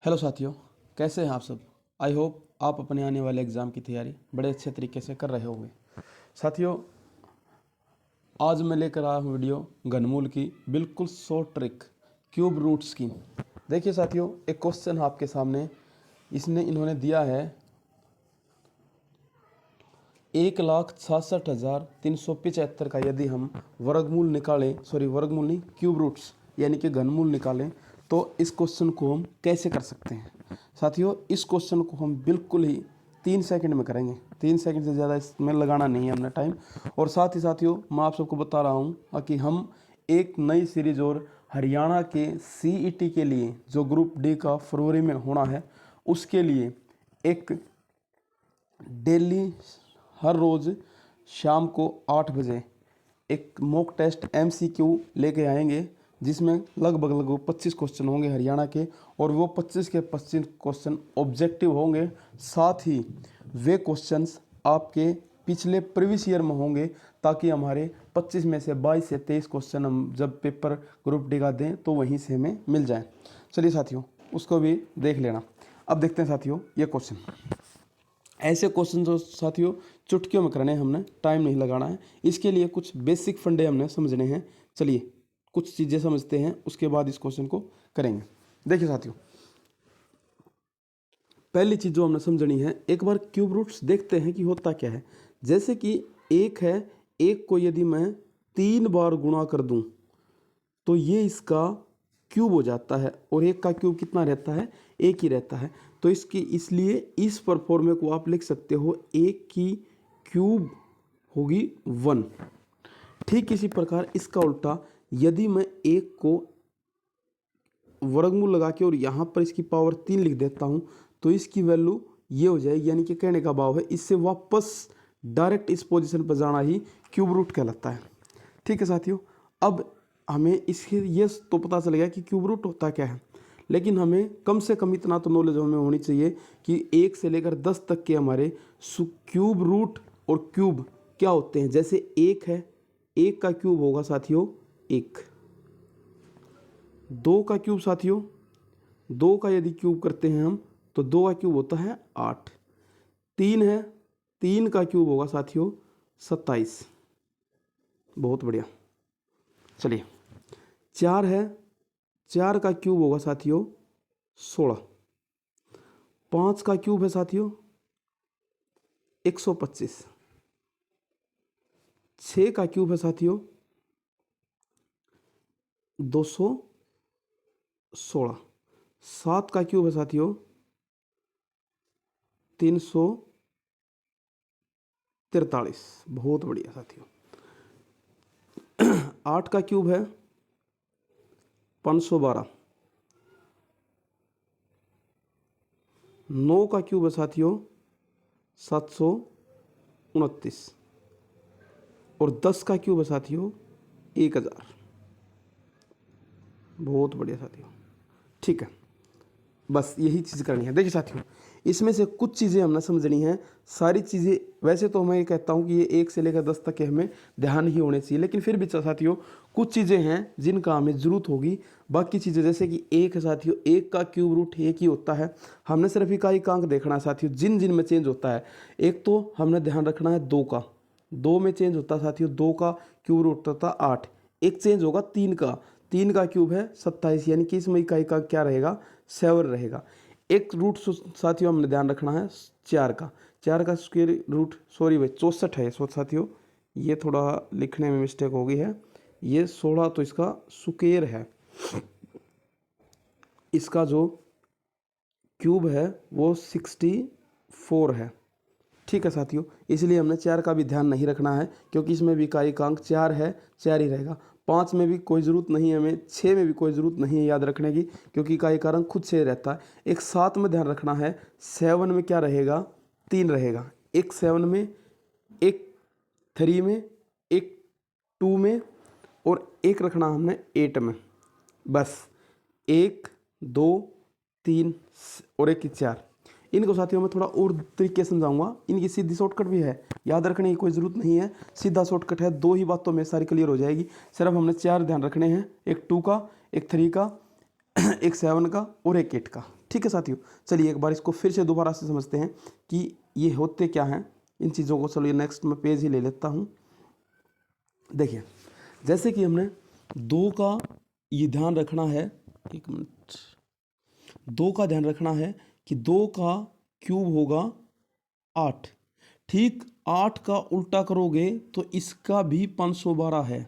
Hello साथियों, कैसे हैं आप सब। आई होप आप अपने आने वाले एग्ज़ाम की तैयारी बड़े अच्छे तरीके से कर रहे होंगे। साथियों, आज मैं लेकर आया हूँ वीडियो घनमूल की बिल्कुल शॉर्ट ट्रिक क्यूब रूट्स की। देखिए साथियों, एक क्वेश्चन आपके सामने इन्होंने दिया है 1,66,375 का यदि हम वर्गमूल निकालें, वर्गमूल नहीं, क्यूब रूट्स यानी कि घनमूल निकालें तो इस क्वेश्चन को हम कैसे कर सकते हैं। साथियों, इस क्वेश्चन को हम बिल्कुल ही 3 सेकंड में करेंगे। 3 सेकंड से ज़्यादा इसमें लगाना नहीं है हमने टाइम। और साथ ही साथियों, मैं आप सबको बता रहा हूँ कि हम एक नई सीरीज और हरियाणा के CET के लिए जो ग्रुप डी का फरवरी में होना है, उसके लिए एक डेली हर रोज़ शाम को 8 बजे एक मॉक टेस्ट MCQ लेके आएंगे, जिसमें लगभग 25 क्वेश्चन होंगे हरियाणा के, और वो 25 के 25 क्वेश्चन ऑब्जेक्टिव होंगे। साथ ही वे क्वेश्चंस आपके पिछले प्रीवियस ईयर में होंगे, ताकि हमारे 25 में से 22 से 23 क्वेश्चन हम जब पेपर ग्रुप डी का दें तो वहीं से हमें मिल जाए। चलिए साथियों, उसको भी देख लेना। अब देखते हैं साथियों ये क्वेश्चन। ऐसे क्वेश्चन जो साथियों चुटकियों में करने हैं, हमने टाइम नहीं लगाना है। इसके लिए कुछ बेसिक फंडे हमने समझने हैं। चलिए कुछ चीज़ें समझते हैं, उसके बाद इस क्वेश्चन को करेंगे। देखिए साथियों, पहली चीज़ जो हमने समझनी है, एक बार क्यूब रूट्स देखते हैं कि होता क्या है। जैसे कि एक है, एक को यदि मैं 3 बार गुणा कर दूं तो ये इसका क्यूब हो जाता है, और एक का क्यूब कितना रहता है, एक ही रहता है। तो इसलिए इस पर फॉर्मूले को आप लिख सकते हो, एक की क्यूब होगी 1। ठीक इसी प्रकार इसका उल्टा, यदि मैं एक को वर्गमूल लगा के और यहाँ पर इसकी पावर 3 लिख देता हूँ तो इसकी वैल्यू ये हो जाएगी। यानी कि कहने का भाव है, इससे वापस डायरेक्ट इस पोजीशन पर जाना ही क्यूब रूट कहलाता है। ठीक है साथियों, अब हमें इसके ये तो पता चल गया कि क्यूब रूट होता क्या है, लेकिन हमें कम से कम इतना तो नॉलेज हमें होनी चाहिए कि 1 से लेकर 10 तक के हमारे क्यूब रूट और क्यूब क्या होते हैं। जैसे 1 है, 1 का क्यूब होगा साथियों 1। 2 का क्यूब साथियों, 2 का यदि क्यूब करते हैं हम तो 2 का क्यूब होता है 8। 3 है, 3 का क्यूब होगा साथियों 27। बहुत बढ़िया। चलिए 4 है, 4 का क्यूब होगा साथियों 16। 5 का क्यूब है साथियों 125। 6 का क्यूब है साथियों 216। 7 का क्यूब है साथियों 343। बहुत बढ़िया साथियों। 8 का क्यूब है 512। 9 का क्यूब है साथियों 729। और 10 का क्यूब है साथियों 1000। बहुत बढ़िया साथियों। ठीक है, बस यही चीज़ करनी है। देखिए साथियों, इसमें से कुछ चीज़ें हमने समझनी है। सारी चीज़ें वैसे तो मैं ये कहता हूँ कि ये 1 से लेकर 10 तक के हमें ध्यान ही होने चाहिए, लेकिन फिर भी साथियों कुछ चीज़ें हैं जिनका हमें ज़रूरत होगी। बाकी चीज़ें जैसे कि 1 है साथियों, 1 का क्यूब रूट 1 ही होता है। हमने सिर्फ इकाई-अंक देखना है साथियों, जिन जिन में चेंज होता है। एक तो हमने ध्यान रखना है 2 का, 2 में चेंज होता है साथियों, 2 का क्यूब रूट होता है 8। एक चेंज होगा 3 का, 3 का क्यूब है 27, यानी कि इसमें इकाई का क्या रहेगा, 7 रहेगा। एक रूट साथियों हमने ध्यान रखना है 4 का, 4 का स्क्वायर रूट 64 है साथियों। ये थोड़ा लिखने में मिस्टेक हो गई है, ये 16 तो इसका स्क्वायर है। इसका जो क्यूब है वो 64 है। ठीक है साथियों, इसलिए हमने 4 का भी ध्यान नहीं रखना है, क्योंकि इसमें भी इकाई का अंक 4 है, 4 ही रहेगा। 5 में भी कोई ज़रूरत नहीं है हमें, 6 में भी कोई ज़रूरत नहीं है याद रखने की, क्योंकि इकाई का अंक खुद से रहता है। एक 7 में ध्यान रखना है, 7 में क्या रहेगा, 3 रहेगा। एक 7 में, एक 3 में, एक 2 में, और एक रखना हमने 8 में। बस 1 2 3 और एक 4। इनको साथियों मैं थोड़ा और तरीके से समझाऊंगा। इनकी सीधी शॉर्टकट भी है, याद रखने की कोई ज़रूरत नहीं है, सीधा शॉर्टकट है। 2 ही बातों में सारी क्लियर हो जाएगी। सिर्फ हमने 4 ध्यान रखने हैं, एक 2 का, एक 3 का, एक 7 का और एक 8 का। ठीक है साथियों, चलिए एक बार इसको फिर से दोबारा से समझते हैं कि ये होते क्या हैं इन चीज़ों को। चलो ये नेक्स्ट मैं पेज ही ले लेता हूँ। देखिए जैसे कि हमने 2 का ये ध्यान रखना है, एक मिनट, 2 का ध्यान रखना है कि 2 का क्यूब होगा 8। ठीक 8 का उल्टा करोगे तो इसका भी 512 है,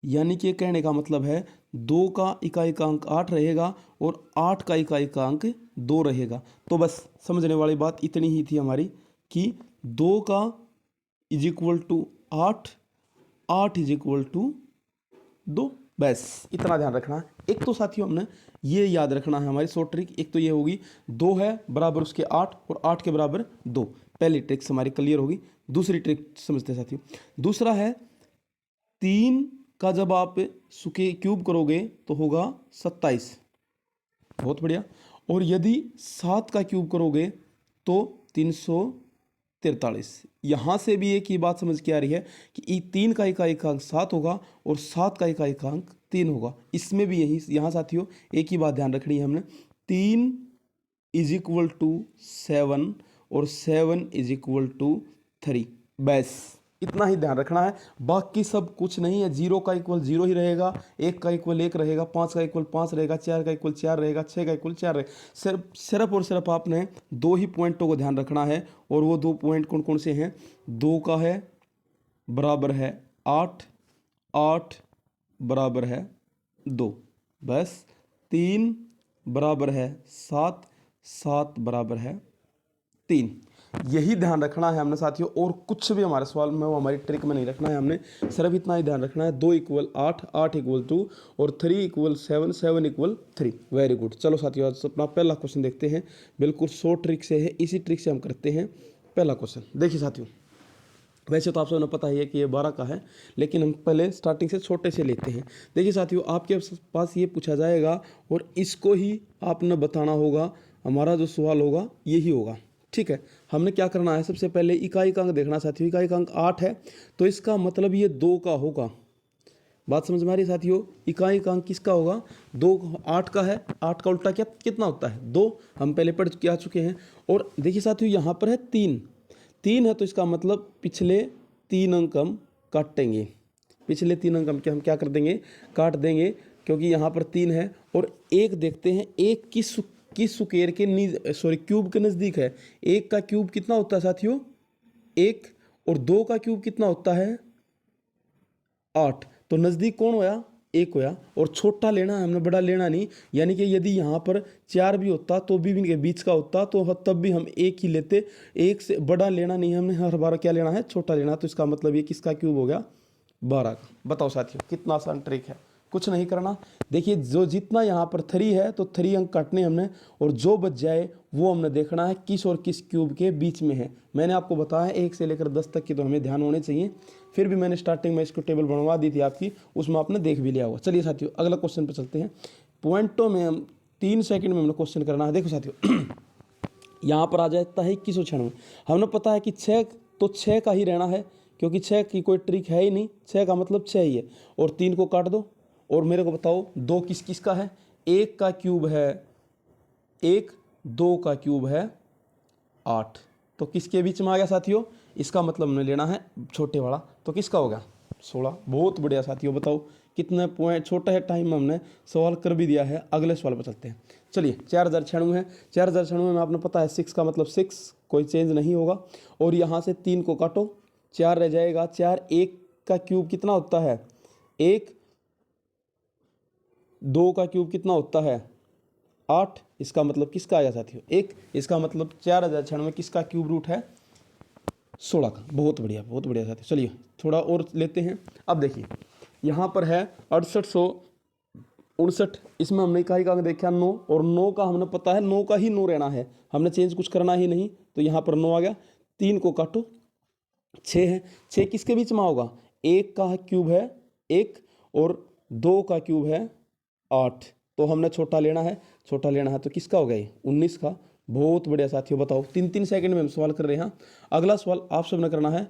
यानी कि कहने का मतलब है 2 का इकाइकांक 8 रहेगा और 8 का इकाइकांक 2 रहेगा। तो बस समझने वाली बात इतनी ही थी हमारी कि 2 का is equal to 8, 8 is equal to 2, बस इतना ध्यान रखना है। एक तो साथियों हमने ये याद रखना है हमारी शॉर्ट ट्रिक, एक तो ये होगी 2 है बराबर उसके 8 और 8 के बराबर 2, पहली ट्रिक्स हमारी क्लियर होगी। दूसरी ट्रिक समझते हैं साथियों। दूसरा है 3 का जब आप सुके क्यूब करोगे तो होगा 27, बहुत बढ़िया। और यदि 7 का क्यूब करोगे तो 343। यहाँ से भी एक ही बात समझ के आ रही है कि 3 का इकाइकांक 7 होगा और 7 का इकाइकांक 3 होगा। इसमें भी यही यहाँ साथियों एक ही बात ध्यान रखनी है हमने, 3 इज इक्वल टू 7 और 7 इज इक्वल टू 3, बस इतना ही ध्यान रखना है, बाकी सब कुछ नहीं है। 0 का इक्वल 0 ही रहेगा, 1 का इक्वल 1 रहेगा, 5 का इक्वल 5 रहेगा, 4 का इक्वल 4 रहेगा, 6 का इक्वल 4 रहेगा। सिर्फ और सिर्फ आपने 2 ही पॉइंटों को ध्यान रखना है, और वो 2 पॉइंट कौन कौन से हैं? 2 का है बराबर है 8, 8 बराबर है 2, बस 3 बराबर है 7, 7 बराबर है 3। यही ध्यान रखना है हमने साथियों, और कुछ भी हमारे सवाल में वो हमारी ट्रिक में नहीं रखना है हमने, सिर्फ इतना ही ध्यान रखना है। 2 इक्वल 8, 8 इक्वल 2 और 3 इक्वल 7, 7 इक्वल 3। Very good. चलो साथियों आज अपना पहला क्वेश्चन देखते हैं, बिल्कुल शॉर्ट ट्रिक से है, इसी ट्रिक से हम करते हैं पहला क्वेश्चन। देखिए साथियों, वैसे तो आप सबने पता ही है कि ये 12 का है, लेकिन हम पहले स्टार्टिंग से छोटे से लेते हैं। देखिए साथियों, आपके पास ये पूछा जाएगा और इसको ही आपने बताना होगा, हमारा जो सवाल होगा यही होगा। ठीक है, हमने क्या करना है, सबसे पहले इकाइकांक देखना साथियों। इकाइकांक 8 है तो इसका मतलब ये 2 का होगा। बात समझ में आ रही है साथियों? इकाइकांक किसका होगा? 2, 8 का है, 8 का उल्टा क्या कितना होता है? 2, हम पहले पढ़ के आ चुके हैं। और देखिए साथियों यहाँ पर है 3, 3 है तो इसका मतलब पिछले 3 अंक हम काटेंगे। पिछले 3 अंक हम क्या कर देंगे? काट देंगे, क्योंकि यहाँ पर 3 है। और एक देखते हैं, एक किस सुकेर के क्यूब के नज़दीक है। 1 का क्यूब कितना होता है साथियों? 1, और 2 का क्यूब कितना होता है? 8। तो नज़दीक कौन होया? 1 होया। और छोटा लेना है हमने, बड़ा लेना नहीं। यानी कि यदि यहाँ पर 4 भी होता तो भी इनके बीच का होता तो तब भी हम 1 ही लेते। 1 से बड़ा लेना नहीं हमने, हर बार क्या लेना है? छोटा लेना। तो इसका मतलब ये किसका क्यूब हो गया? 12 का। बताओ साथियों, कितना आसान ट्रिक है, कुछ नहीं करना। देखिए जो जितना यहाँ पर 3 है तो 3 अंक काटने हमने, और जो बच जाए वो हमने देखना है किस और किस क्यूब के बीच में है। मैंने आपको बताया 1 से लेकर 10 तक की तो हमें ध्यान होने चाहिए। फिर भी मैंने स्टार्टिंग में इसको टेबल बनवा दी थी आपकी, उसमें आपने देख भी लिया होगा। चलिए साथियों अगला क्वेश्चन पर चलते हैं। पॉइंटों में हम 3 सेकंड में हमने क्वेश्चन करना है। देखो साथियों यहाँ पर आ जाता है 2196। हमने पता है कि 6 तो 6 का ही रहना है, क्योंकि 6 की कोई ट्रिक है ही नहीं, 6 का मतलब 6 ही है। और 3 को काट दो, और मेरे को बताओ 2 किस किस का है? 1 का क्यूब है 1, 2 का क्यूब है 8। तो किसके बीच में आ गया साथियों? इसका मतलब हमने लेना है छोटे वाला, तो किसका होगा? 16। बहुत बढ़िया साथियों, बताओ कितने पॉइंट, छोटा है टाइम में हमने सवाल कर भी दिया है। अगले सवाल पर चलते हैं। चलिए 4096 है। 4096 में आपने पता है 6 का मतलब 6, कोई चेंज नहीं होगा। और यहाँ से 3 को काटो, 4 रह जाएगा। 4, 1 का क्यूब कितना होता है? 1, 2 का क्यूब कितना होता है? 8। इसका मतलब किसका आया साथियों? 1। इसका मतलब 4096 किसका क्यूब रूट है? 16 का। बहुत बढ़िया साथियों। चलिए थोड़ा और लेते हैं। अब देखिए यहाँ पर है 6859। इसमें हमने इकाइकांक देखा 9, और 9 का हमने पता है 9 का ही 9 रहना है, हमने चेंज कुछ करना ही नहीं। तो यहाँ पर 9 आ गया। 3 को काटो, 6 है। 6 किसके बीच में होगा? 1 का क्यूब है 1 और 2 का क्यूब है 8। तो हमने छोटा लेना है, छोटा लेना है तो किसका हो गया ये? 19 का। बहुत बढ़िया साथियों, बताओ 3-3 सेकंड में हम सवाल कर रहे हैं। अगला सवाल आप सबने करना है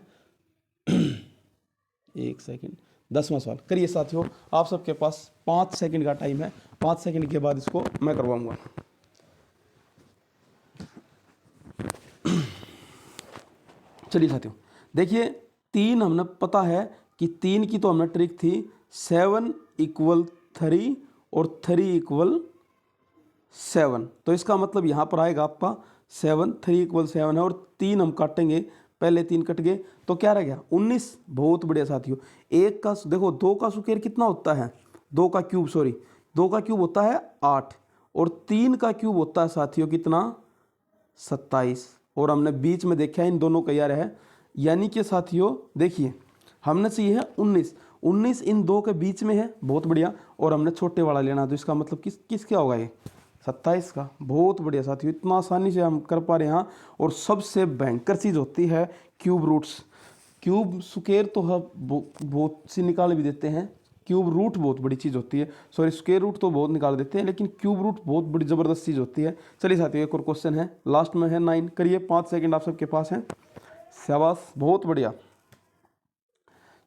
1 सेकंड, 10वां सवाल करिए साथियों। आप सबके पास 5 सेकंड का टाइम है, 5 सेकंड के बाद इसको मैं करवाऊंगा। चलिए साथियों, देखिए 3 हमने पता है कि 3 की तो हमने ट्रिक थी 7 = 3 और 3 = 7, तो इसका मतलब यहाँ पर आएगा आपका 7, 3 = 7 है और 3 हम काटेंगे, पहले 3 कट गए तो क्या रह गया 19। बहुत बढ़िया साथियों। एक का देखो 2 का स्क्वायर कितना होता है, 2 का क्यूब, सॉरी 2 का क्यूब होता है 8 और 3 का क्यूब होता है साथियों कितना 27, और हमने बीच में देखा है इन दोनों का यार है, यानी कि साथियों देखिए हमने चाहिए है 19, 19 इन दो के बीच में है, बहुत बढ़िया, और हमने छोटे वाला लेना तो इसका मतलब किस क्या होगा ये 27 का। बहुत बढ़िया साथियों, इतना आसानी से हम कर पा रहे हैं यहाँ। और सबसे भयंकर चीज़ होती है क्यूब रूट्स। क्यूब स्क्वायर तो हम बहुत सी निकाल भी देते हैं, क्यूब रूट बहुत बड़ी चीज़ होती है, सॉरी स्क्वायर रूट तो बहुत निकाल देते हैं, लेकिन क्यूब रूट बहुत बड़ी ज़बरदस्त चीज़ होती है। चलिए साथियों एक और क्वेश्चन है, लास्ट में है 9, करिए 5 सेकंड आप सबके पास हैं। शाबाश, बहुत बढ़िया,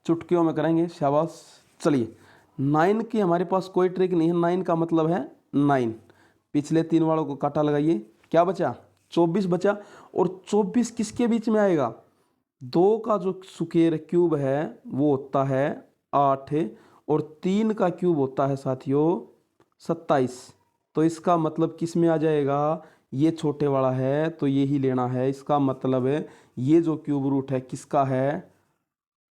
चुटकियों में करेंगे, शाबाश। चलिए 9 की हमारे पास कोई ट्रिक नहीं है, 9 का मतलब है 9, पिछले 3 वालों को काटा लगाइए, क्या बचा 24 बचा, और 24 किसके बीच में आएगा, 2 का जो स्क्वायर क्यूब है वो होता है 8 और 3 का क्यूब होता है साथियों 27, तो इसका मतलब किस में आ जाएगा, ये छोटे वाला है तो ये ही लेना है। इसका मतलब है ये जो क्यूब रूट है किसका है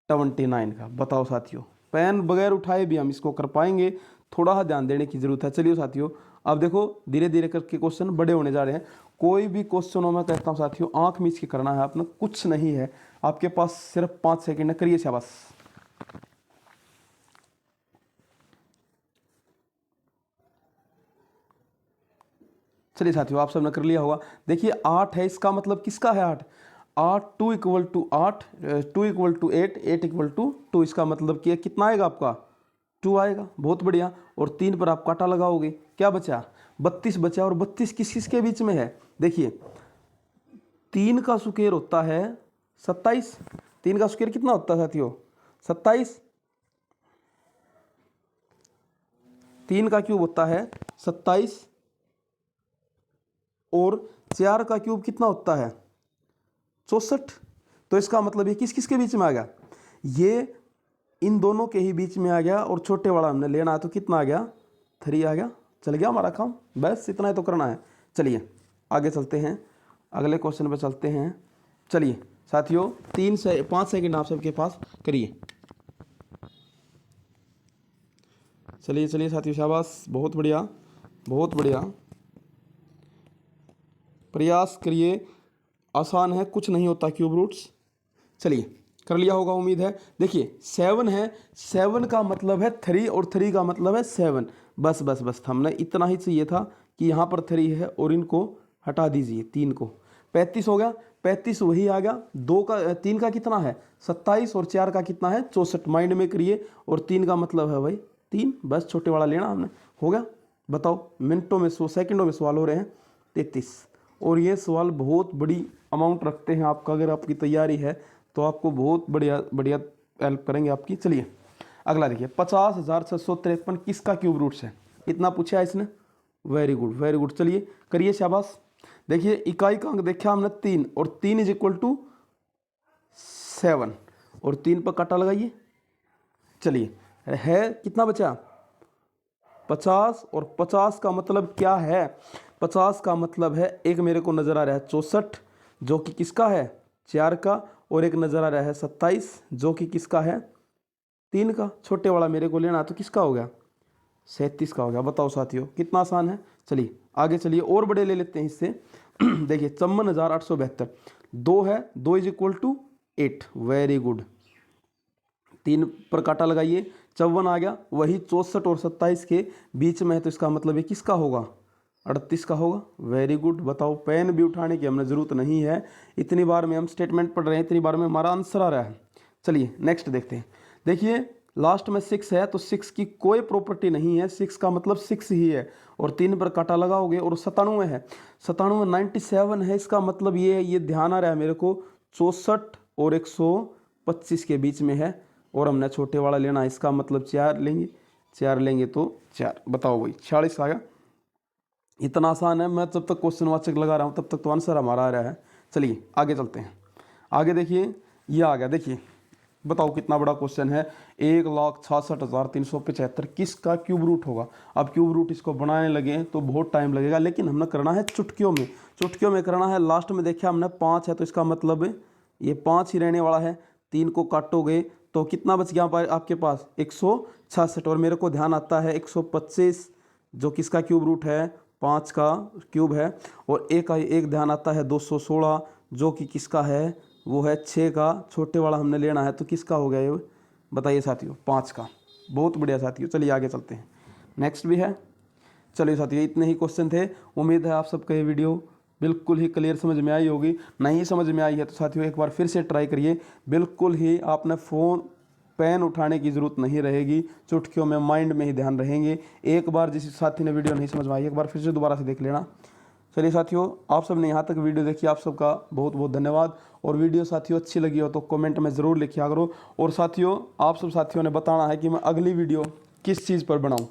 29 का। बताओ साथियों, पेन बगैर उठाए भी हम इसको कर पाएंगे, थोड़ा सा ध्यान देने की जरूरत है। चलिए साथियों अब देखो धीरे धीरे करके क्वेश्चन बड़े होने जा रहे हैं। कोई भी क्वेश्चन हो मैं कहता हूँ साथियों आंख मीच के करना है, अपना कुछ नहीं है, आपके पास सिर्फ 5 सेकंड है, करिए शाबाश। चलिए साथियों आप सबने कर लिया होगा। देखिए 8 है, इसका मतलब किसका है 8, 8 2 = 8, 2 = 8, 8 = 2, इसका मतलब कि कितना आएगा आपका 2 आएगा। बहुत बढ़िया, और 3 पर आप काटा लगाओगे, क्या बचा 32 बचा, और 32 किस किस के बीच में है, देखिए 3 का स्क्वायर होता है 27, 3 का स्क्वायर कितना होता है साथियों 27, 3 का क्यूब होता है 27, और 4 का क्यूब कितना होता है 64, तो इसका मतलब ये किस किस के बीच में आ गया, ये इन दोनों के ही बीच में आ गया, और छोटे वाला हमने लेना है तो कितना आ गया 3 आ गया। चल गया हमारा काम, बस इतना ही तो करना है। चलिए आगे चलते हैं, अगले क्वेश्चन पे चलते हैं। चलिए साथियों 3 से 5 सेकंड आप सबके पास, करिए। चलिए चलिए साथियों शाबाश, बहुत बढ़िया बहुत बढ़िया, प्रयास करिए, आसान है, कुछ नहीं होता क्यूब रूट्स। चलिए कर लिया होगा उम्मीद है। देखिए 7 है, 7 का मतलब है 3 और 3 का मतलब है 7, बस बस बस हमने इतना ही चाहिए था कि यहाँ पर 3 है और इनको हटा दीजिए, 3 को 35 हो गया, 35 वही आ गया, 2 का 3 का कितना है 27 और 4 का कितना है 64, माइंड में करिए, और 3 का मतलब है भाई 3, बस छोटे वाला लेना हमने, हो गया। बताओ मिनटों में सेकंडों में सवाल हो रहे हैं 33, और ये सवाल बहुत बड़ी अमाउंट रखते हैं आपका, अगर आपकी तैयारी है तो आपको बहुत बढ़िया बढ़िया हेल्प करेंगे आपकी। चलिए अगला देखिए 50,653 किसका क्यूब रूट्स है, इतना पूछा है इसने, वेरी गुड वेरी गुड, चलिए करिए शाबाश। देखिए इकाई का अंक देखा हमने 3, और 3 = 7, और 3 पर काटा लगाइए। चलिए है कितना बचा 50, और 50 का मतलब क्या है, 50 का मतलब है एक मेरे को नज़र आ रहा है 64 जो कि किसका है 4 का, और एक नज़र आ रहा है 27 जो कि किसका है 3 का, छोटे वाला मेरे को लेना तो किसका हो गया 37 का हो गया। बताओ साथियों कितना आसान है। चलिए आगे चलिए और बड़े ले लेते हैं इससे। देखिए 54,872, 2 है, 2 = 8, वेरी गुड, 3 पर काटा लगाइए, 54 आ गया, वही 64 और 27 के बीच में है, तो इसका मतलब ये किसका होगा 38 का होगा, वेरी गुड। बताओ पेन भी उठाने की हमने ज़रूरत नहीं है, इतनी बार में हम स्टेटमेंट पढ़ रहे हैं, इतनी बार में हमारा आंसर आ रहा है। चलिए नेक्स्ट देखते हैं। देखिए लास्ट में 6 है, तो 6 की कोई प्रॉपर्टी नहीं है, 6 का मतलब 6 ही है, और 3 पर काटा लगाओगे, और 97 है, 97 97 है, इसका मतलब ये है, ये ध्यान आ रहा है मेरे को 64 और 125 के बीच में है, और हमने छोटे वाला लेना है, इसका मतलब 4 लेंगे, 4 लेंगे तो 4, बताओ भाई 46 आ गया। इतना आसान है, मैं जब तक क्वेश्चन वाचक लगा रहा हूँ तब तक तो आंसर हमारा आ रहा है। चलिए आगे चलते हैं, आगे देखिए ये आ गया, देखिए बताओ कितना बड़ा क्वेश्चन है। 1,66,375 किसका क्यूब रूट होगा। अब क्यूब रूट इसको बनाने लगे तो बहुत टाइम लगेगा, लेकिन हमने करना है चुटकियों में, चुटकियों में करना है। लास्ट में देखिए हमने 5 है तो इसका मतलब ये 5 ही रहने वाला है। 3 को काटोगे तो कितना बच गया आपके पास 166, और मेरे को ध्यान आता है 125 जो किसका क्यूब रूट है 5 का क्यूब है, और एक ध्यान आता है 216 जो कि किसका है वो है 6 का, छोटे वाला हमने लेना है तो किसका हो गया ये बताइए साथियों 5 का। बहुत बढ़िया साथियों, चलिए आगे चलते हैं, नेक्स्ट भी है। चलिए साथियों इतने ही क्वेश्चन थे। उम्मीद है आप सबको ये वीडियो बिल्कुल ही क्लियर समझ में आई होगी। नहीं समझ में आई है तो साथियों एक बार फिर से ट्राई करिए, बिल्कुल ही आपने फ़ोन पेन उठाने की ज़रूरत नहीं रहेगी, चुटकियों में माइंड में ही ध्यान रहेंगे। एक बार जिस साथी ने वीडियो नहीं समझ में आई एक बार फिर से दोबारा से देख लेना। चलिए साथियों आप सब ने यहाँ तक वीडियो देखी, आप सबका बहुत बहुत धन्यवाद। और वीडियो साथियों अच्छी लगी हो तो कमेंट में ज़रूर लिखिया करो। और साथियों आप सब साथियों ने बताना है कि मैं अगली वीडियो किस चीज़ पर बनाऊँ,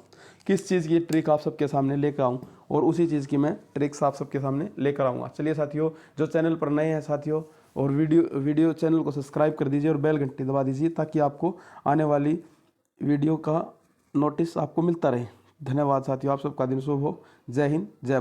किस चीज़ की ट्रिक आप सबके सामने लेकर आऊँ, और उसी चीज़ की मैं ट्रिक्स आप सबके सामने लेकर आऊँगा। चलिए साथियों जो चैनल पर नए हैं साथियों और वीडियो चैनल को सब्सक्राइब कर दीजिए और बेल घंटी दबा दीजिए ताकि आपको आने वाली वीडियो का नोटिस आपको मिलता रहे। धन्यवाद साथियों, आप सबका दिन शुभ हो। जय हिंद जय भारत।